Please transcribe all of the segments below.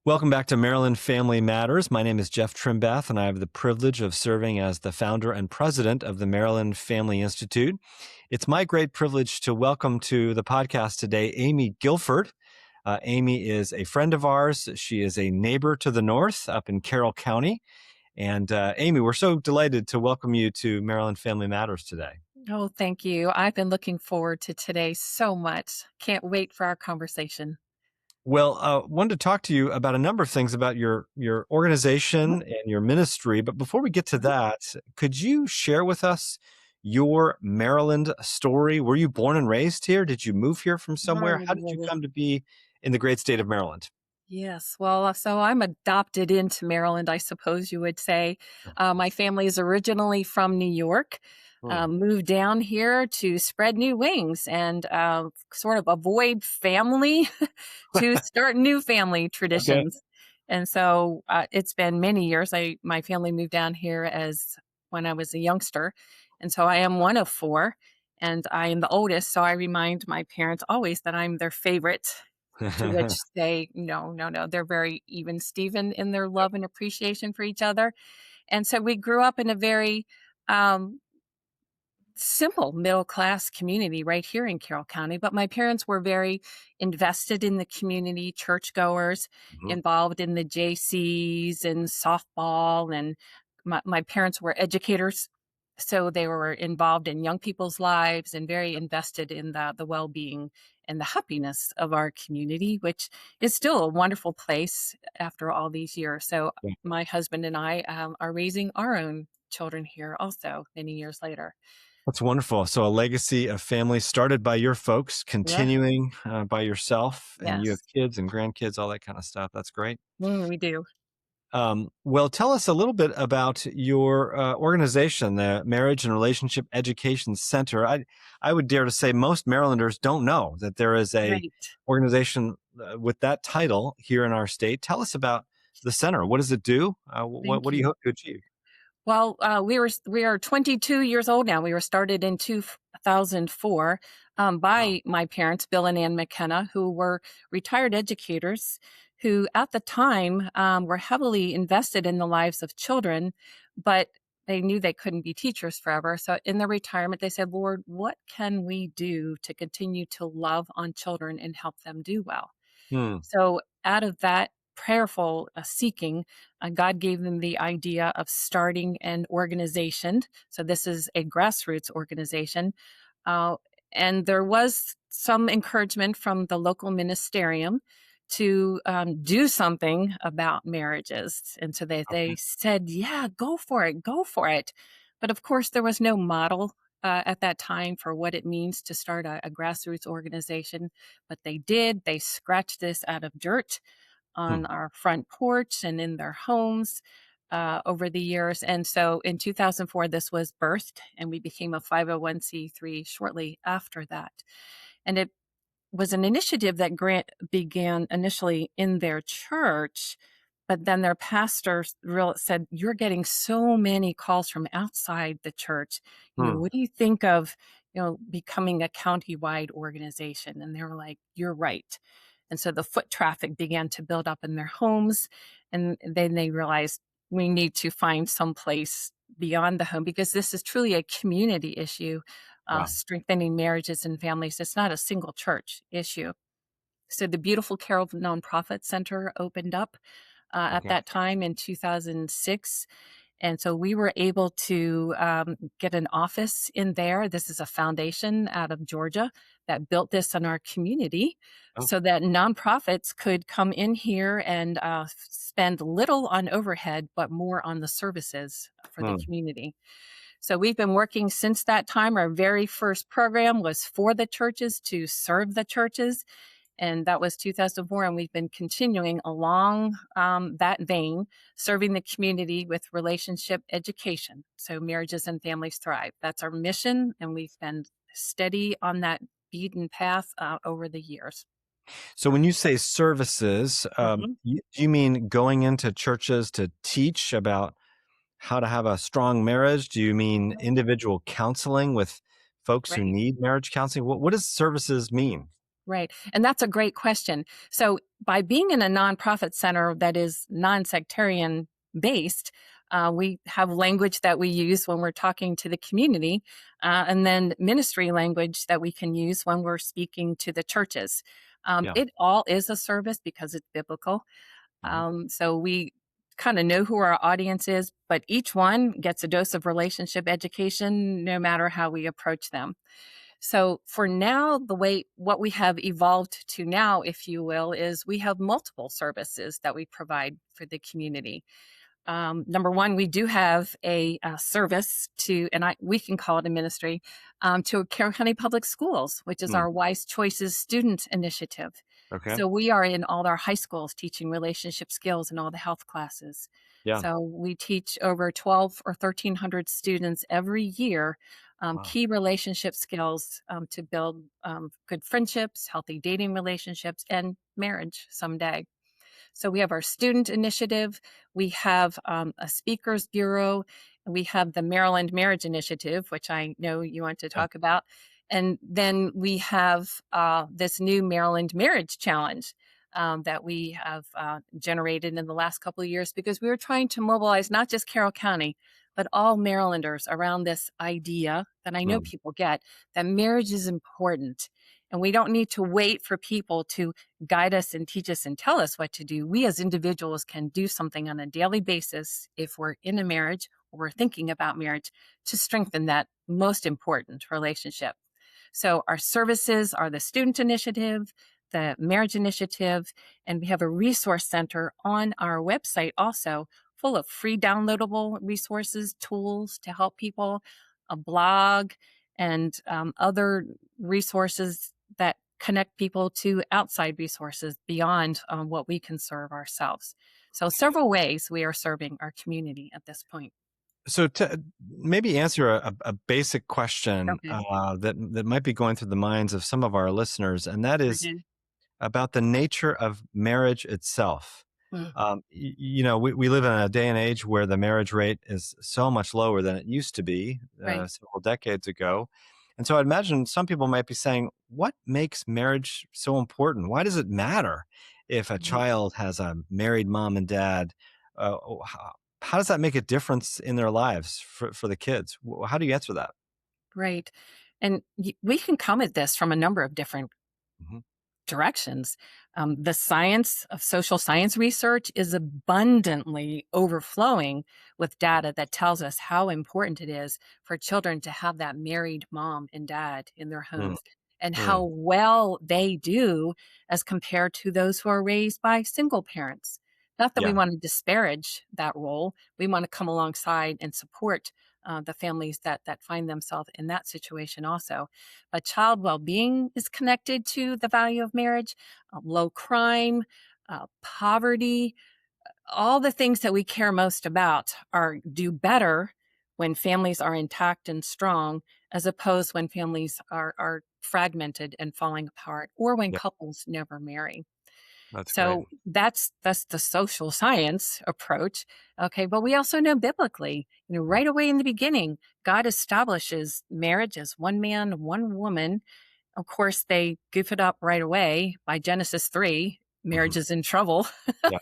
Welcome back to Maryland Family Matters. My name is Jeff Trimbath, and I have the privilege of serving as the founder and president of the Maryland Family Institute. It's my great privilege to welcome to the podcast today Amy Gilford. Amy is a friend of ours. She is a neighbor to the north up in Carroll County. And Amy, we're so delighted to welcome you to Maryland Family Matters today. Oh, thank you. I've been looking forward to today so much. Can't wait for our conversation. Well, wanted to talk to you about a number of things about your Mhm, organization and your ministry. But before we get to mhm. that, could you share with us your Maryland story? Were you born and raised here? Did you move here from somewhere? How did you Oh, come to be in the great state of Maryland? yes. Well, so I'm adopted into Maryland, I suppose you would say. My family is originally from New York, Hmm. moved down here to spread new wings and sort of avoid family to start new family Okay. traditions. And so it's been many years. My family moved down here as when I was a youngster, and so I am one of four, and I am the oldest. So I remind my parents always that I'm their favorite. To which they, no, no, no, they're very even Steven in their love and appreciation for each other. And so we grew up in a very um, simple middle class community right here in Carroll County. But my parents were very invested in the community, churchgoers, Mhm. involved in the JCs and softball. And my parents were educators. So they were involved in young people's lives and very invested in the well being and the happiness of our community, which is still a wonderful place after all these years. So Yeah. my husband and I are raising our own children here also many years later. That's wonderful. So a legacy of family started by your folks, Yeah. continuing by yourself, and you have Yes. kids and grandkids, all that kind of stuff. That's great. We do. Well, tell us a little bit about your organization, the Marriage and Relationship Education Center. I would dare to say most Marylanders don't know that there is a Right. organization with that title here in our state. Tell us about the center. What does it do? What Thank do you you. hope to achieve? Well, we are 22 years old now. We were started in 2004 Wow. by my parents, Bill and Ann McKenna, who were retired educators who, at the time, were heavily invested in the lives of children, but they knew they couldn't be teachers forever. So, in their retirement, they said, "Lord, what can we do to continue to love on children and help them do well?" Hmm. So, out of that prayerful seeking, God gave them the idea of starting an organization. So, this is a grassroots organization. Uh, and there was some encouragement from the local ministerium to do something about marriages. And so they Okay. said, yeah, go for it, go for it. But of course, there was no model at that time for what it means to start a grassroots organization. But they did. They scratched this out of dirt Hmm. on our front porch and in their homes over the years. And so in 2004, this was birthed, and we became a 501c3 shortly after that. And it was an initiative that began initially in their church, but then their pastor said, "You're getting so many calls from outside the church. Hmm. What do you think of, becoming a county-wide organization?" And they were like, "You're right." And so the foot traffic began to build up in their homes, and then they realized we need to find some place beyond the home because this is truly a community issue, Wow. strengthening marriages and families. It's not a single church issue. So the beautiful Carroll Nonprofit Center opened up at Okay. that time in 2006. And so we were able to get an office in there. This is a foundation out of Georgia that built this in our community Oh. so that nonprofits could come in here and spend little on overhead, but more on the services for the Hmm. community. So we've been working since that time. Our very first program was for the churches to serve the churches, and that was 2004. And we've been continuing along that vein, serving the community with relationship education. So marriages and families thrive. That's our mission, and we've been steady on that beaten path over the years. So when you say services, Mhm. do you mean going into churches to teach about how to have a strong marriage? Do you mean individual counseling with folks who Right. need marriage counseling? What does services mean? Right. And that's a great question. So, by being in a nonprofit center that is non-sectarian based, we have language that we use when we're talking to the community, and then ministry language that we can use when we're speaking to the churches. Yeah. It all is a service because it's biblical. Hmm. So, we kind of know who our audience is, but each one gets a dose of relationship education no matter how we approach them. So for now, the way what we have evolved to now, if you will, is we have multiple services that we provide for the community. Number one, we do have a service to, and we can call it a ministry, to Carroll County Public Schools, which is Mm. our Wise Choices student initiative. Okay. So we are in all our high schools teaching relationship skills in all the health classes. Yeah. So we teach over 12 or 1,300 students every year Wow. key relationship skills to build good friendships, healthy dating relationships, and marriage someday. So we have our student initiative, we have a speakers bureau, and we have the Maryland Marriage Initiative, which I know you want to Yeah. talk about. And then we have this new Maryland Marriage Challenge that we have generated in the last couple of years because we were trying to mobilize not just Carroll County, but all Marylanders around this idea that I know Mm. people get that marriage is important. And we don't need to wait for people to guide us and teach us and tell us what to do. We as individuals can do something on a daily basis if we're in a marriage or we're thinking about marriage to strengthen that most important relationship. So our services are the student initiative, the marriage initiative, and we have a resource center on our website also full of free downloadable resources, tools to help people, a blog, and other resources that connect people to outside resources beyond what we can serve ourselves. So, several ways we are serving our community at this point. So to maybe answer a basic question Okay. that might be going through the minds of some of our listeners, and that is Mhm. about the nature of marriage itself. Mm. We live in a day and age where the marriage rate is so much lower than it used to be Right. several decades ago. And so I imagine some people might be saying, what makes marriage so important? Why does it matter if a Mhm. child has a married mom and dad? How does that make a difference in their lives for the kids? How do you answer that? Right. And we can come at this from a number of different Hmm. directions. The science of social science research is abundantly overflowing with data that tells us how important it is for children to have that married mom and dad in their Mm, homes and how mm, well they do as compared to those who are raised by single parents. Not that we yeah, want to disparage that role, we want to come alongside and support the families that find themselves in that situation also. But child well-being is connected to the value of marriage, low crime, poverty, all the things that we care most about are do better when families are intact and strong, as opposed when families are fragmented and falling apart, or when yeah, couples never marry. that's great. So that's the social science approach. Okay, but we also know biblically, Mm, right away in the beginning, God establishes marriage as one man, one woman. Of course, they goof it up right away by Genesis 3. mhm, Marriage is in trouble. yeah,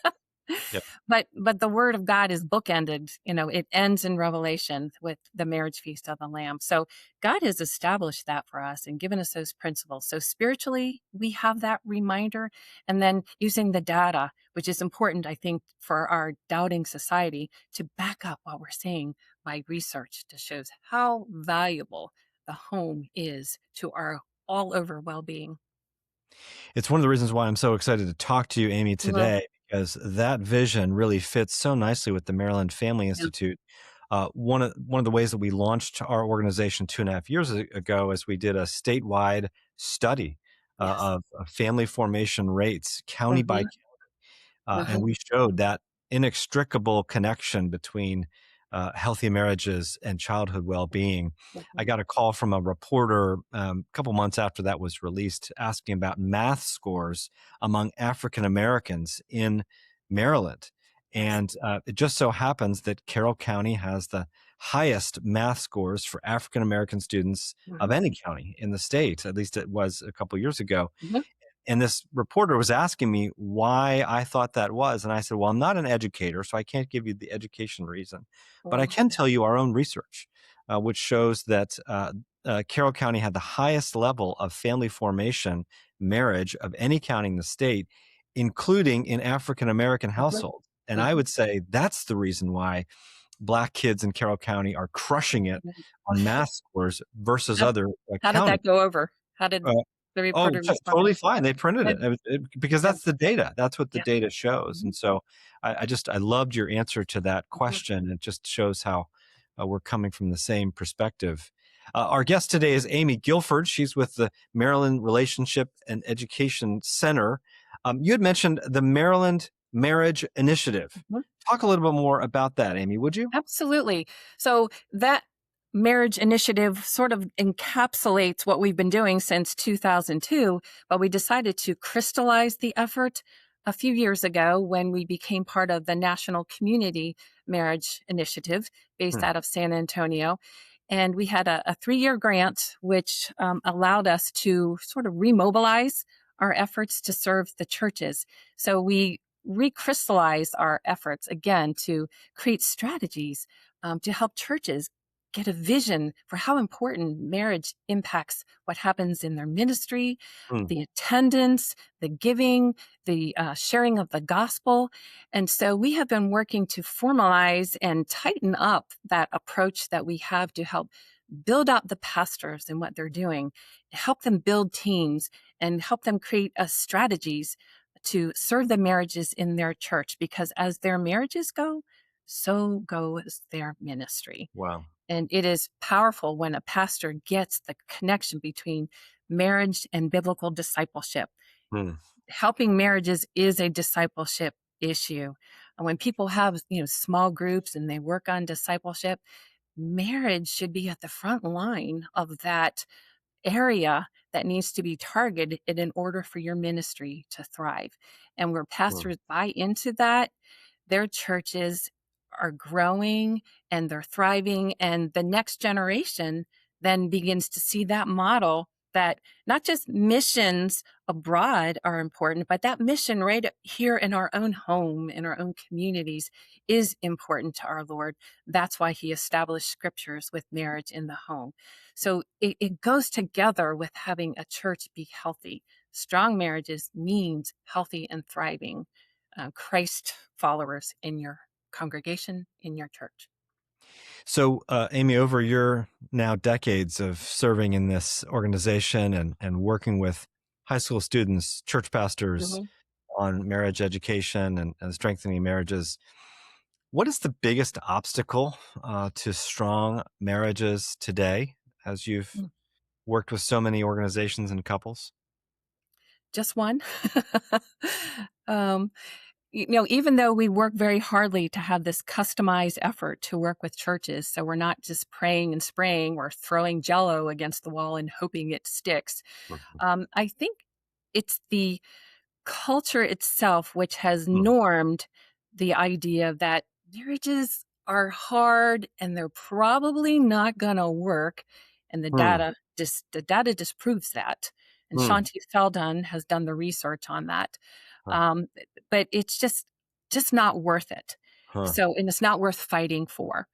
yeah. But the word of God is bookended. It ends in Revelation with the marriage feast of the Lamb. So God has established that for us and given us those principles. So spiritually, we have that reminder. And then using the data, which is important, I think, for our doubting society to back up what we're saying by research to shows how valuable the home is to our all over well-being. It's one of the reasons why I'm so excited to talk to you, Amy, Well, today, because that vision really fits so nicely with the Maryland Family yeah. Institute. One of the ways that we launched our organization 2.5 years ago is we did a statewide study Yes. of family formation rates, county by, Mhm, and mhm, we showed that inextricable connection between healthy marriages and childhood well-being. I mhm. got a call from a reporter a couple months after that was released, asking about math scores among African Americans in Maryland. Yes. And it just so happens that Carroll County has the highest math scores for African American students of Mhm, any county in the state. At least it was a couple years ago. mhm. And this reporter was asking me why I thought that was. And I said, well, I'm not an educator, so I can't give you the education reason. But I Well, can tell you our own research, which shows that Carroll County had the highest level of family formation marriage of any county in the state, including in African American mhm, households. And I mhm. would say that's the reason why Black kids in Carroll County are crushing it on math scores versus How other how did counties. that go over? How did Uh, the oh, reporter respond? totally fine. They printed it. Good. Because Yeah, that's the data. That's what the yeah. data shows. Mhm, And so I loved your answer to that mhm, question. It just shows how we're coming from the same perspective. Our guest today is Amy Gilford. She's with the Maryland Relationship and Education Center. You had mentioned the Maryland Marriage Initiative. mhm. Talk a little bit more about that, Amy, would you? Absolutely. So that marriage initiative sort of encapsulates what we've been doing since 2002, but we decided to crystallize the effort a few years ago when we became part of the National Community Marriage Initiative based Hmm, out of San Antonio. And we had a 3-year grant, which allowed us to sort of remobilize our efforts to serve the churches. So we recrystallize our efforts again to create strategies to help churches get a vision for how important marriage impacts what happens in their ministry, hmm, the attendance, the giving, the sharing of the gospel. And so we have been working to formalize and tighten up that approach that we have to help build out the pastors and what they're doing, help them build teams, and help them create strategies to serve the marriages in their church, because as their marriages go, so goes their ministry. wow. And it is powerful when a pastor gets the connection between marriage and biblical discipleship. Hmm, Helping marriages is a discipleship issue. And when people have, small groups and they work on discipleship, marriage should be at the front line of that area that needs to be targeted in order for your ministry to thrive. And where hmm, pastors buy into that, their churches are growing and they're thriving. And the next generation then begins to see that model, that not just missions abroad are important, but that mission right here in our own home, in our own communities, is important to our Lord. That's why he established scriptures with marriage in the home. So it goes together with having a church be healthy. Strong marriages means healthy and thriving Christ followers in your congregation, in your church. So, Amy, over your now decades of serving in this organization and working with high school students, church pastors Mhm. on marriage education and strengthening marriages, what is the biggest obstacle to strong marriages today as you've Mm. worked with so many organizations and couples? Just one. um, even though we work very hardly to have this customized effort to work with churches, so we're not just praying and spraying or throwing jello against the wall and hoping it sticks. Mhm. I think it's the culture itself which has Mm, normed the idea that marriages are hard and they're probably not going to work, and mm, the data disproves that. And mm, Shanti Feldon has done the research on that. huh, um, but it's just not worth it. huh, So, and it's not worth fighting for.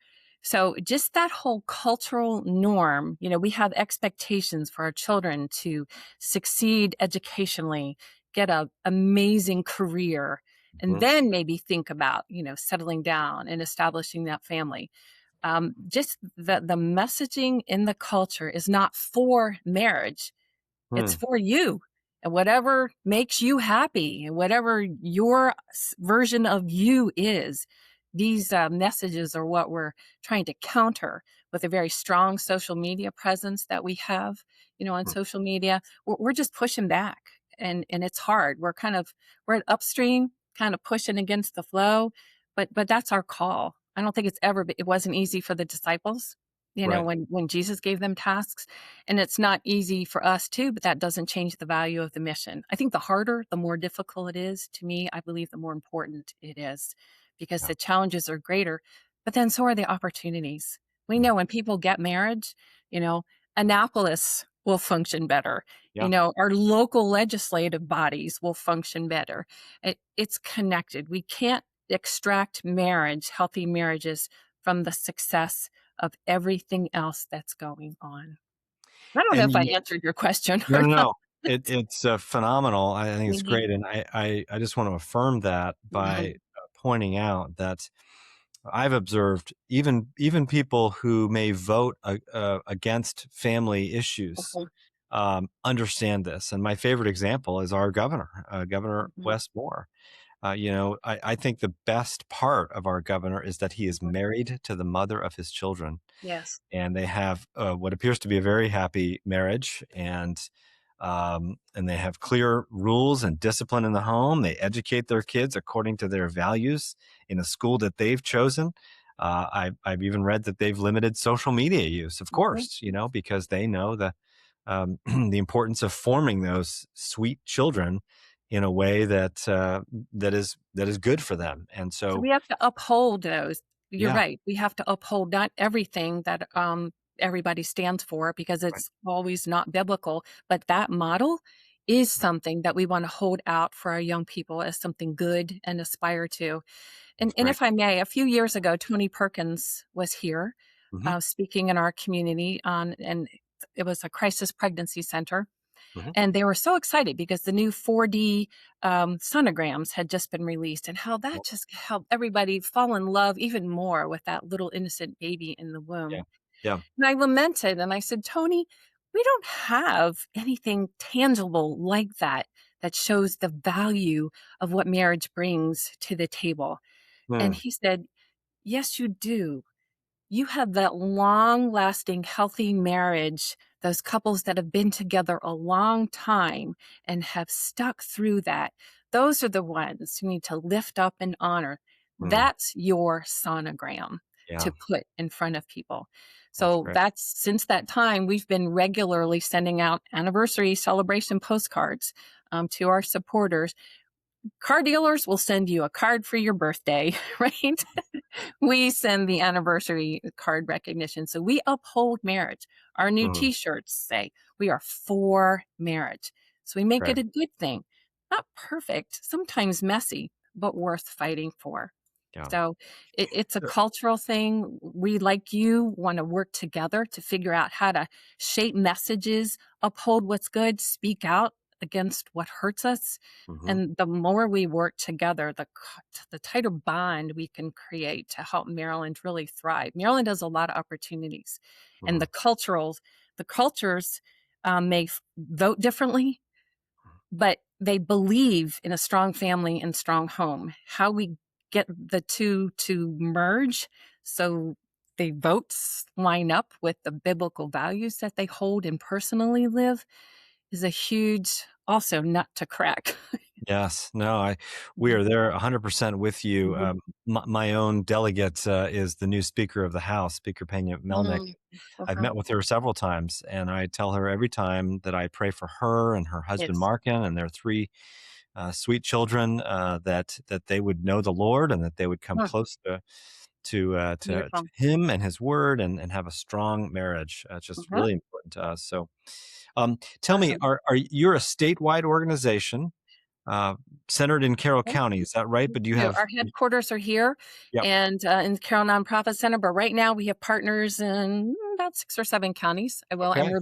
So just that whole cultural norm, we have expectations for our children to succeed educationally, get a amazing career, and mhm, then maybe think about, settling down and establishing that family. Just the messaging in the culture is not for marriage. It's mm, for you and whatever makes you happy and whatever your version of you is. These messages are what we're trying to counter with a very strong social media presence that we have, on mm, social media. We're just pushing back, and it's hard. We're at upstream, kind of pushing against the flow, but that's our call. I don't think it wasn't easy for the disciples, right. when Jesus gave them tasks, and it's not easy for us too, but that doesn't change the value of the mission. I think the harder, the more difficult it is to me, I believe the more important it is, because Yeah, the challenges are greater, but then so are the opportunities. We yeah, know when people get marriage, you know, Annapolis will function better. Yeah. Our local legislative bodies will function better. It's connected. We can't extract marriage, healthy marriages, from the success of everything else that's going on. I don't know And if I you answered your question No, or no, not. no. It's, phenomenal. I think it's Mhm, great, and I just want to affirm that by, mhm, pointing out that I've observed even people who may vote against family issues, mhm, understand this, and my favorite example is our governor, Governor mhm, Wes Moore. I think the best part of our governor is that he is mhm. married to the mother of his children, Yes. and they have what appears to be a very happy marriage, and they have clear rules and discipline in the home. They educate their kids according to their values in a school that they've chosen. I've even read that they've limited social media use, of Mhm. course, because they know the importance of forming those sweet children in a way that is good for them. And So so, we have to uphold those. You're yeah, right. We have to uphold not everything that everybody stands for because right, it's always not biblical, but that model is something that we want to hold out for our young people as something good and aspire to. that's And great. if I may, a few years ago, Tony Perkins was here Hmm. speaking in our community on, and it was a crisis pregnancy center. Hmm. And they were so excited because the new 4D sonograms had just been released, and how that just helped everybody fall in love even more with that little innocent baby in the Yeah, womb. yeah, And I lamented and I said, Tony, we don't have anything tangible like that that shows the value of what marriage brings to the table. And mm, he said, yes, you do. You have that long lasting, healthy marriage, those couples that have been together a long time and have stuck through that. Those are the ones you need to lift up and honor. mm, That's your sonogram yeah, to put in front of people. that's So great. that's since that time, we've been regularly sending out anniversary celebration postcards to our supporters. Car dealers will send you a card for your birthday, right? We send the anniversary card recognition. So we uphold marriage. Our new Mhm, t-shirts say we are for marriage. So we make great. it a good thing. Not perfect, sometimes messy, but worth fighting for. Yeah. So it's a cultural thing. We, like you, want to work together to figure out how to shape messages, uphold what's good, speak out against what hurts us. Mhm, And the more we work together, the tighter bond we can create to help Maryland really thrive. Maryland has a lot of opportunities, and mhm, the cultures may vote differently, but they believe in a strong family and strong home. How we get the two to merge so the votes line up with the biblical values that they hold and personally live is a huge also nut to crack. yes. No, we Mhm. are there 100% with you. Mhm. My own delegate, is the new Speaker of the House, Speaker Pena Melnick. Mm. I've Uh-huh. met with her several times, and I tell her every time that I pray for her and her husband, Yes. Markin, and their 3, sweet children, that they would know the Lord and that they would come Mm. close to Beautiful. Him and His Word, and have a strong marriage. It's just Mhm. really important to us. So, tell me, Awesome. are you're a statewide organization, uh, centered in Carroll County, is that right? But do you So have our headquarters are here Yep. and in the Carroll Nonprofit Center, but right now we have partners in about 6 or 7 counties. I will, and Okay. we're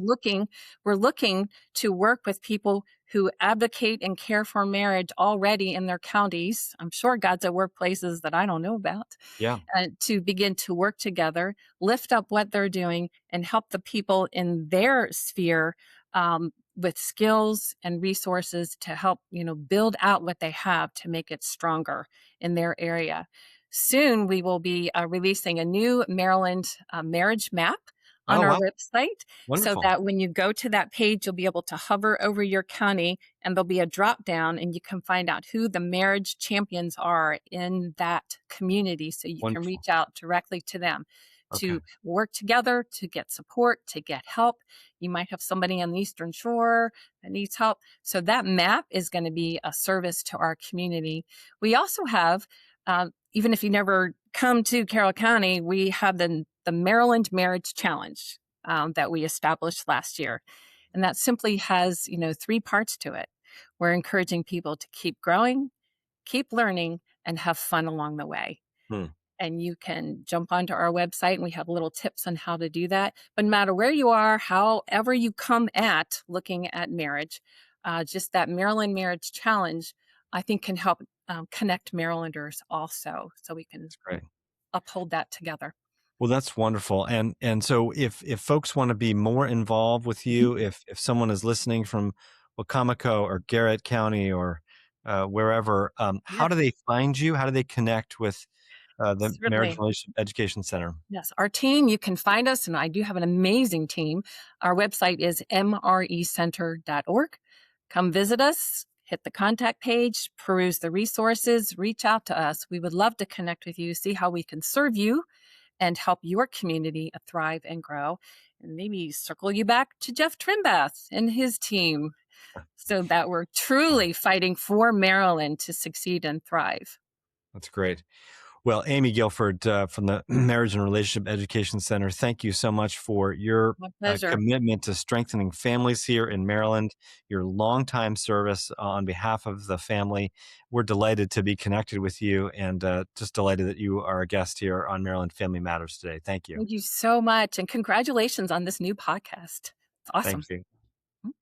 looking to work with people who advocate and care for marriage already in their counties. I'm sure God's at work places that I don't know about, Yeah. to begin to work together, lift up what they're doing, and help the people in their sphere with skills and resources to help build out what they have to make it stronger in their area. Soon we will be releasing a new Maryland marriage map on Oh, our wow. website, so Wonderful. that when you go to that page, you'll be able to hover over your county and there'll be a drop down and you can find out who the marriage champions are in that community, so you can Wonderful. reach out directly to them Okay. to work together, to get support, to get help. You might have somebody on the Eastern Shore that needs help. So that map is going to be a service to our community. We also have, even if you never come to Carroll County, we have the Maryland Marriage Challenge that we established last year. And that simply has, three parts to it. We're encouraging people to keep growing, keep learning, and have fun along the way. Hmm. And you can jump onto our website and we have little tips on how to do that. But no matter where you are, however you come at looking at marriage, just that Maryland Marriage Challenge, I think can help connect Marylanders also so we can That's great. uphold that together. Well, that's wonderful. And so if folks want to be more involved with Mhm. you, if someone is listening from Wacomico or Garrett County or wherever, how do Yes, they find you? How do they connect with the Marriage certainly. Relationship Education Center? Yes, our team, you can find us, and I do have an amazing team. Our website is mrecenter.org. Come visit us, hit the contact page, peruse the resources, reach out to us. We would love to connect with you, see how we can serve you and help your community thrive and grow, and maybe circle you back to Jeff Trimbath and his team so that we're Oh, truly fighting for Maryland to succeed and thrive. that's great. Well, Amy Gilford from the Marriage and Relationship Education Center, thank you so much for your My pleasure. commitment to strengthening families here in Maryland, your longtime service on behalf of the family. We're delighted to be connected with you and just delighted that you are a guest here on Maryland Family Matters today. Thank you. Thank you so much. And congratulations on this new podcast. It's Thank awesome. you.